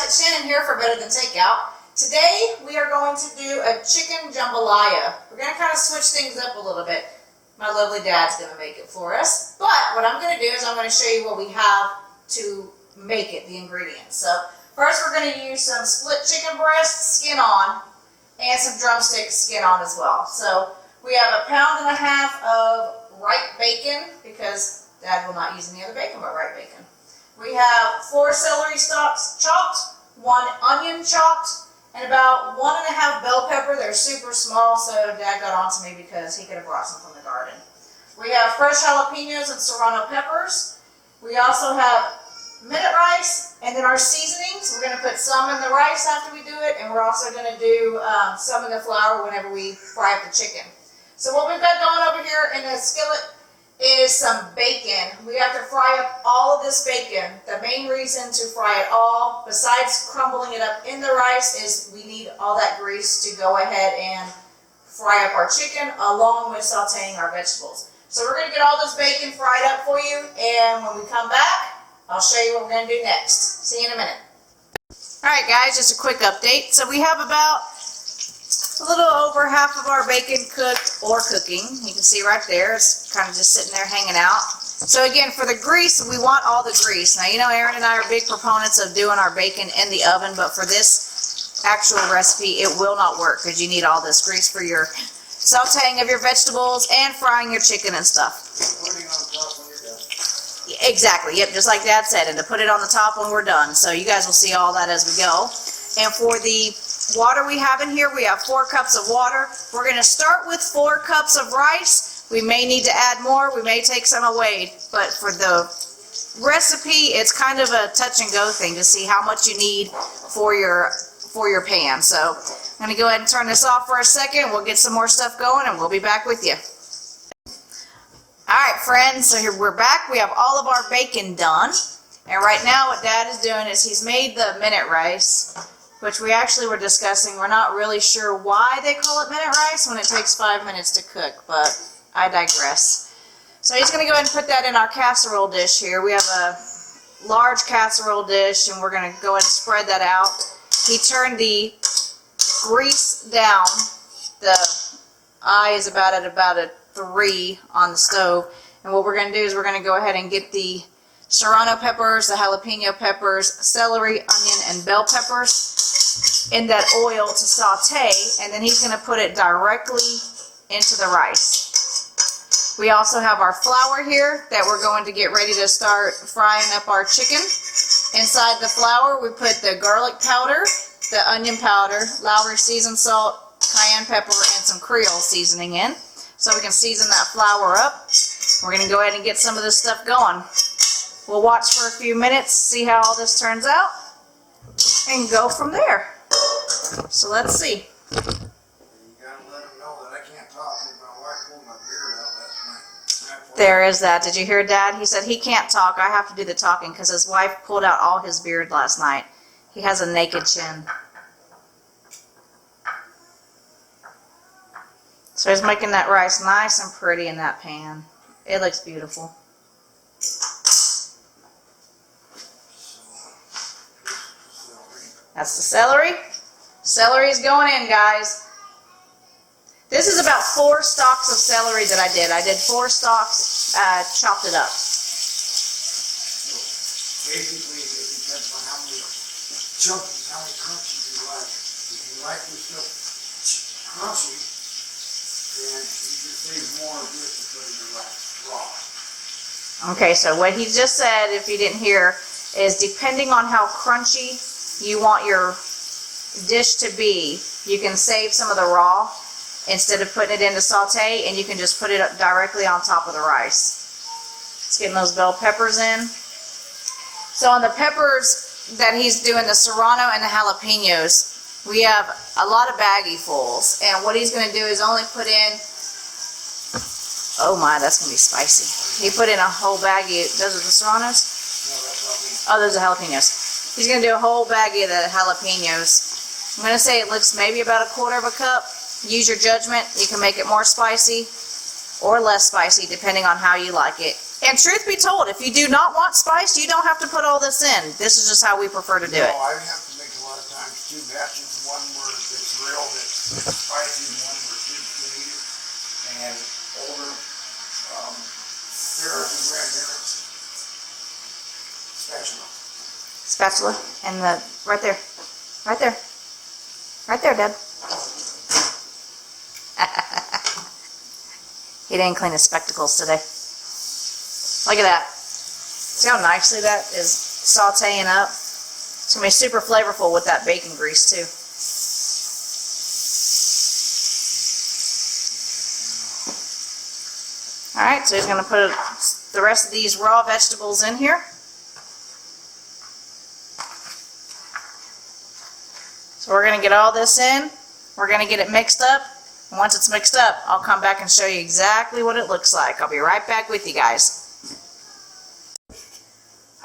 it's Shannon here for Better Than Takeout. Today we are going to do a chicken jambalaya. We're going to kind of switch things up a little bit. My lovely dad's going to make it for us. But what I'm going to do is I'm going to show you what we have to make it, the ingredients. So first we're going to use some split chicken breast, skin on, and some drumstick skin on as well. So we have 1.5 pounds of ripe bacon, because Dad will not use any other bacon but ripe bacon. We have 4 celery stalks chopped, 1 onion chopped, and about 1.5 bell pepper. They're super small, so Dad got on to me because he could have brought some from the garden. We have fresh jalapenos and serrano peppers. We also have minute rice, and then our seasonings. We're going to put some in the rice after we do it, and we're also going to do some in the flour whenever we fry up the chicken. So what we've got going over here in the skillet is some bacon. We have to fry up all of this bacon. The main reason to fry it all, besides crumbling it up in the rice, is we need all that grease to go ahead and fry up our chicken along with sauteing our vegetables. So we're going to get all this bacon fried up for you, and when we come back, I'll show you what we're going to do next. See you in a minute. Alright guys, just a quick update. So we have about a little over half of our bacon cooked or cooking. You can see right there, it's kind of just sitting there hanging out. So again, for the grease, we want all the grease. Now, you know, Aaron and I are big proponents of doing our bacon in the oven, but for this actual recipe, it will not work because you need all this grease for your sauteing of your vegetables and frying your chicken and stuff. Putting on top when you're done. Exactly, yep, just like Dad said, and to put it on the top when we're done. So you guys will see all that as we go. And for the water we have in here, we have 4 cups of water. We're going to start with 4 cups of rice. We may need to add more. We may take some away. But for the recipe, it's kind of a touch and go thing to see how much you need for your pan. So I'm going to go ahead and turn this off for a second. We'll get some more stuff going and we'll be back with you. Alright friends, so here we're back. We have all of our bacon done. And right now what Dad is doing is he's made the minute rice, which we actually were discussing. We're not really sure why they call it minute rice when it takes 5 minutes to cook, but I digress. So he's going to go ahead and put that in our casserole dish here. We have a large casserole dish, and we're going to go ahead and spread that out. He turned the grease down. The eye is about at a 3 on the stove. And what we're going to do is we're going to go ahead and get the serrano peppers, the jalapeno peppers, celery, onion, and bell peppers in that oil to saute, and then he's going to put it directly into the rice. We also have our flour here that we're going to get ready to start frying up our chicken. Inside the flour, we put the garlic powder, the onion powder, Lowry seasoned salt, cayenne pepper, and some Creole seasoning in, so we can season that flour up. We're going to go ahead and get some of this stuff going. We'll watch for a few minutes, see how all this turns out, and go from there. So let's see. You gotta let them know that I can't talk because my wife pulled my beard out. That's my There is that. Did you hear Dad? He said he can't talk. I have to do the talking because his wife pulled out all his beard last night. He has a naked chin. So he's making that rice nice and pretty in that pan. It looks beautiful. That's the celery. Celery is going in, guys. This is about 4 stalks of celery that I did. I did 4 stalks, chopped it up. Basically, it depends on how many chunks, how many crunchies you like. If you like your stuff crunchy, then you just save more of this to put in your rice raw. Okay, so what he just said, if you didn't hear, is depending on how crunchy you want your dish to be, you can save some of the raw instead of putting it in to saute, and you can just put it directly on top of the rice. Let's get those bell peppers in. So on the peppers that he's doing, the serrano and the jalapenos, we have a lot of baggie-fulls, and what he's going to do is only put in, oh my, that's going to be spicy. He put in a whole baggie. Those are the serranos? Oh, those are jalapenos. He's going to do a whole baggie of the jalapenos. I'm going to say it looks maybe about 1/4 cup. Use your judgment. You can make it more spicy or less spicy depending on how you like it. And truth be told, if you do not want spice, you don't have to put all this in. This is just how we prefer to do it. No, I have to two batches, one where it's real that's spicy and one where kids can eat it. And older parents and grandparents spatula. Spatula and the right there, Dad. He didn't clean his spectacles today. Look at that. See how nicely that is sauteing up? It's gonna be super flavorful with that bacon grease too. All right, so he's gonna put the rest of these raw vegetables in here. So we're gonna get all this in. We're gonna get it mixed up. And once it's mixed up, I'll come back and show you exactly what it looks like. I'll be right back with you guys.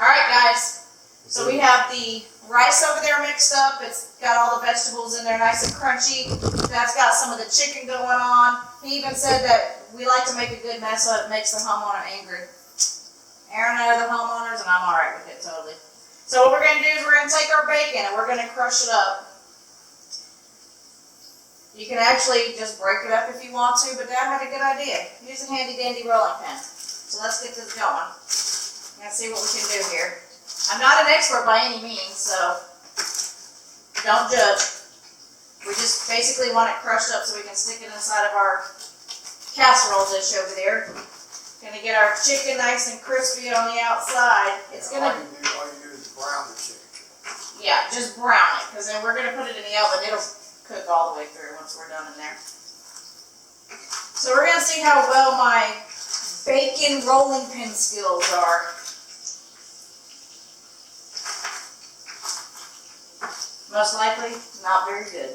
All right, guys. So we have the rice over there mixed up. It's got all the vegetables in there, nice and crunchy. That's got some of the chicken going on. He even said that we like to make a good mess so it makes the homeowner angry. Aaron and I are the homeowners, and I'm all right with it totally. So what we're gonna do is we're gonna take our bacon and we're gonna crush it up. You can actually just break it up if you want to, but Dad had a good idea. Use a handy dandy rolling pin. So let's get this going. Let's see what we can do here. I'm not an expert by any means, so don't judge. We just basically want it crushed up so we can stick it inside of our casserole dish over there. Gonna get our chicken nice and crispy on the outside. It's gonna. All you do is brown the chicken. Yeah, just brown it, because then we're gonna put it in the oven. It'll cook all the way through once we're done in there. So we're gonna see how well my bacon rolling pin skills are. Most likely, not very good.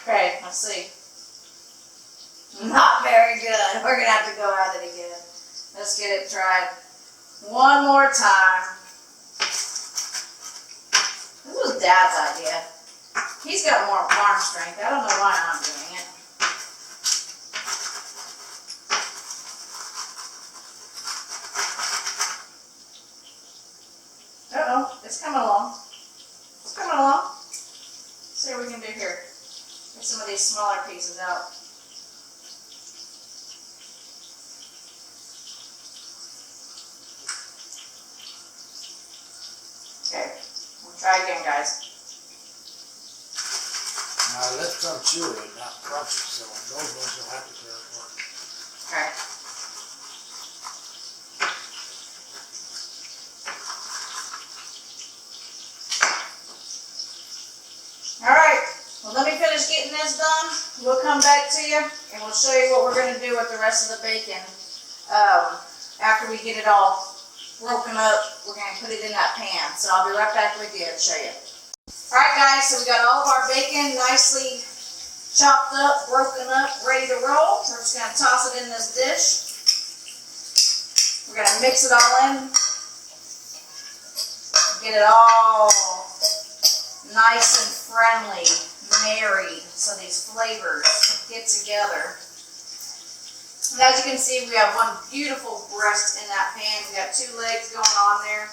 Okay, let's see. Not very good. We're gonna have to go at it again. Let's get it tried one more time. This was Dad's idea. He's got more arm strength. I don't know why I'm doing it. Uh-oh, it's coming along. It's coming along. Let's see what we can do here. Get some of these smaller pieces out. Okay, we'll try again, guys. Now let them chew it, not crush it, so those ones will have to clear it work. Okay. Alright, well let me finish getting this done. We'll come back to you and we'll show you what we're going to do with the rest of the bacon. After we get it all broken up, we're going to put it in that pan. So I'll be right back with you and show you. Alright guys, so we got all of our bacon nicely chopped up, broken up, ready to roll. We're just going to toss it in this dish. We're going to mix it all in. Get it all nice and friendly, married, so these flavors get together. And as you can see, we have one beautiful breast in that pan. We got 2 legs going on there.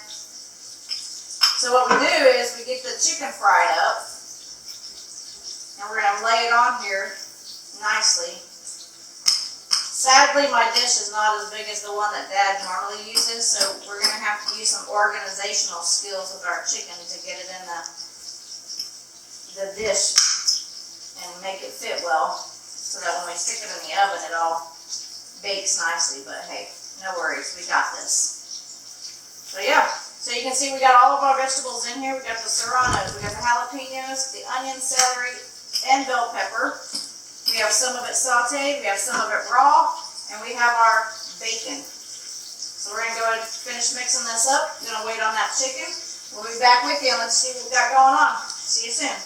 So what we do is we get the chicken fried up, and we're going to lay it on here nicely. Sadly, my dish is not as big as the one that Dad normally uses, so we're going to have to use some organizational skills with our chicken to get it in the dish and make it fit well, so that when we stick it in the oven, it all bakes nicely. But hey, no worries, we got this. So yeah, so you can see we got all of our vegetables in here. We got the serranos, we got the jalapenos, the onion, celery, and bell pepper. We have some of it sauteed, we have some of it raw, and we have our bacon. So we're gonna go ahead and finish mixing this up. We're gonna wait on that chicken. We'll be back with you and let's see what we got going on. See you soon.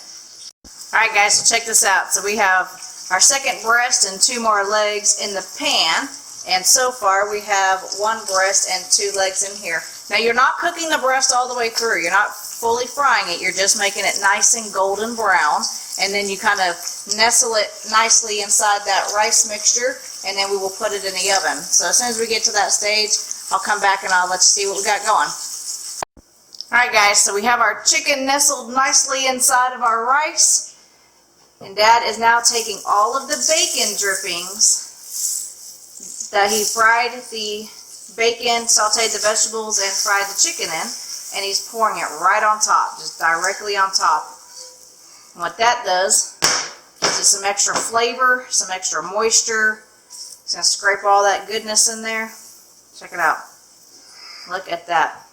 Alright guys, so check this out. So we have our second breast and 2 more legs in the pan. And so far we have 1 breast and 2 legs in here. Now you're not cooking the breast all the way through. You're not fully frying it. You're just making it nice and golden brown. And then you kind of nestle it nicely inside that rice mixture. And then we will put it in the oven. So as soon as we get to that stage, I'll come back and I'll let you see what we got going. Alright guys, so we have our chicken nestled nicely inside of our rice. And Dad is now taking all of the bacon drippings that he fried the bacon, sauteed the vegetables, and fried the chicken in, and he's pouring it right on top, just directly on top. And what that does gives it some extra flavor, some extra moisture. It's going to scrape all that goodness in there. Check it out. Look at that.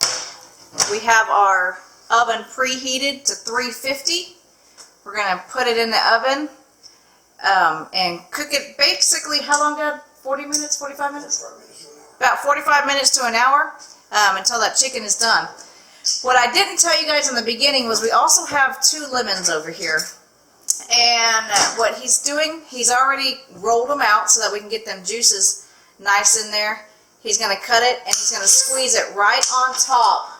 We have our oven preheated to 350. We're going to put it in the oven and cook it basically, how long, Dad? 40 minutes, 45 minutes? About 45 minutes to an hour until that chicken is done. What I didn't tell you guys in the beginning was we also have 2 lemons over here. And what he's doing, he's already rolled them out so that we can get them juices nice in there. He's going to cut it and he's going to squeeze it right on top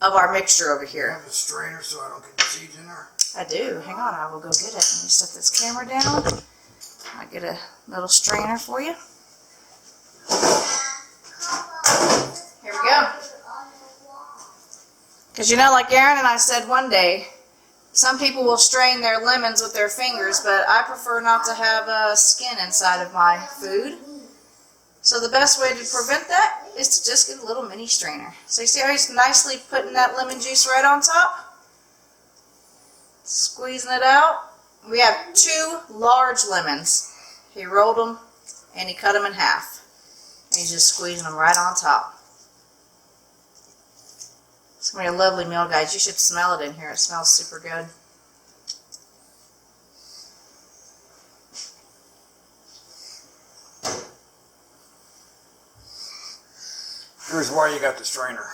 of our mixture over here. You have a strainer so I don't get the seeds in there? I do. Hang on, I will go get it. Let me set this camera down. I'll get a little strainer for you. Here we go. Because you know, like Aaron and I said one day, some people will strain their lemons with their fingers, but I prefer not to have skin inside of my food. So the best way to prevent that is to just get a little mini strainer. So you see how he's nicely putting that lemon juice right on top? Squeezing it out. We have 2 large lemons. He rolled them and he cut them in half. And he's just squeezing them right on top. It's going to be a lovely meal, guys. You should smell it in here. It smells super good. Here's why you got the strainer.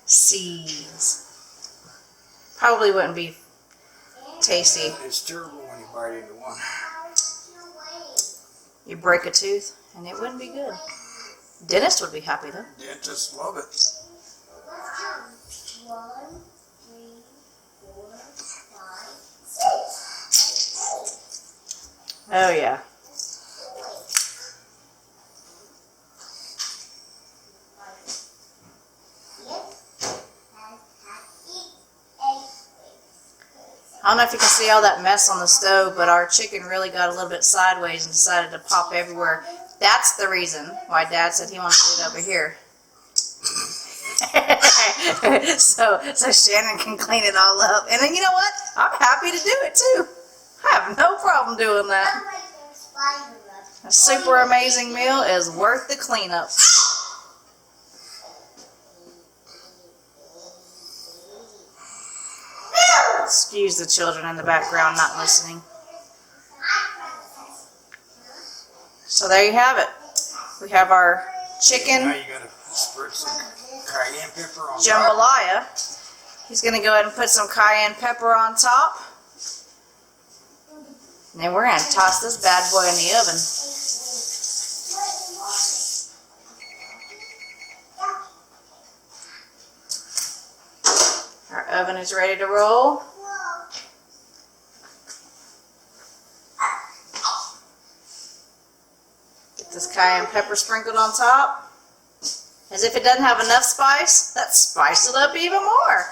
Seeds. Probably wouldn't be tasty. It's terrible when you bite into one. You break a tooth and it wouldn't be good. Dentist would be happy though. Dentists love it. 1, 3, 4, 5, 6. Oh yeah. I don't know if you can see all that mess on the stove, but our chicken really got a little bit sideways and decided to pop everywhere. That's the reason why Dad said he wanted to do it over here. so Shannon can clean it all up. And then you know what? I'm happy to do it too. I have no problem doing that. A super amazing meal is worth the cleanup. Excuse the children in the background not listening. So there you have it. We have our chicken Now you gotta spread some cayenne pepper on top. jambalaya. He's going to go ahead and put some cayenne pepper on top. And then we're going to toss this bad boy in the oven. Our oven is ready to roll. Get this cayenne pepper sprinkled on top. As if it doesn't have enough spice, let's spice it up even more.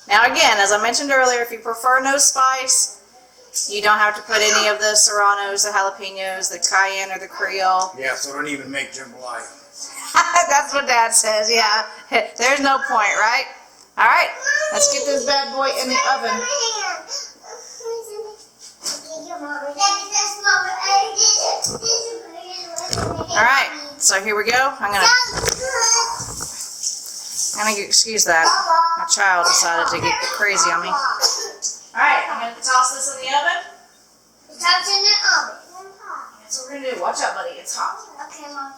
Now again, as I mentioned earlier, if you prefer no spice, you don't have to put any of the serranos, the jalapenos, the cayenne, or the creole. Yeah, so don't even make jambalaya. That's what Dad says, yeah. There's no point, right? Alright, let's get this bad boy in the oven. Alright, so here we go. I'm gonna excuse that. My child decided to get crazy on me. Alright, I'm gonna toss this in the oven. It's in the oven. That's what we're gonna do. Watch out, buddy. It's hot. Okay, Mommy.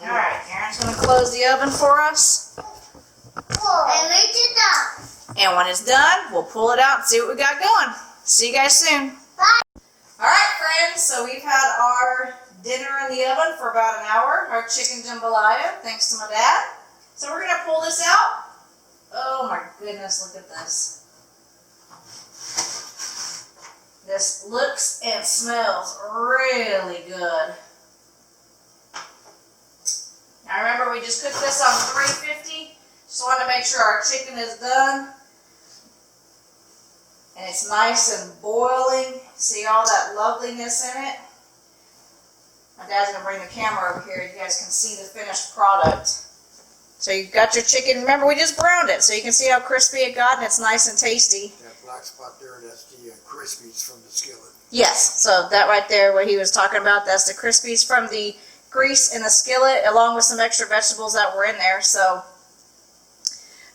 Alright, Aaron's gonna close the oven for us. And make it done. And when it's done, we'll pull it out and see what we got going. See you guys soon. Bye. Alright, friends, so we've had our dinner in the oven for about an hour, our chicken jambalaya, thanks to my dad. So we're going to pull this out. Oh my goodness, look at this. This looks and smells really good. Now remember, we just cooked this on 350. Just want to make sure our chicken is done. And it's nice and boiling. See all that loveliness in it? My dad's going to bring the camera over here. You guys can see the finished product. So you've got your chicken. Remember, we just browned it, so you can see how crispy it got, and it's nice and tasty. That black spot there, that's the crispies from the skillet. Yes, so that right there, what he was talking about, that's the crispies from the grease in the skillet, along with some extra vegetables that were in there. So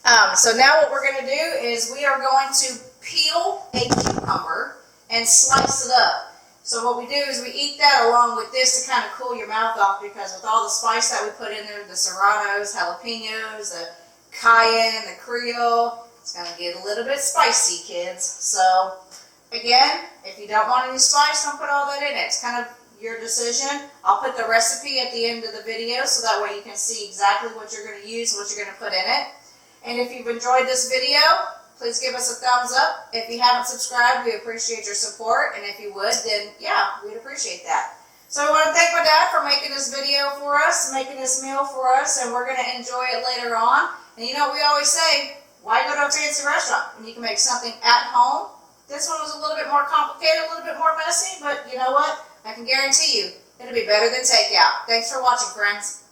now what we're going to do is we are going to peel a cucumber and slice it up. So what we do is we eat that along with this to kind of cool your mouth off, because with all the spice that we put in there, the serranos, jalapenos, the cayenne, the Creole, it's going to get a little bit spicy, kids. So again, if you don't want any spice, don't put all that in it. It's kind of your decision. I'll put the recipe at the end of the video so that way you can see exactly what you're going to use, what you're going to put in it. And if you've enjoyed this video, please give us a thumbs up. If you haven't subscribed, we appreciate your support. And if you would, then yeah, we'd appreciate that. So I want to thank my dad for making this video for us, making this meal for us, and we're going to enjoy it later on. And you know, we always say, why go to a fancy restaurant when you can make something at home? This one was a little bit more complicated, a little bit more messy, but you know what? I can guarantee you, it'll be better than takeout. Thanks for watching, friends.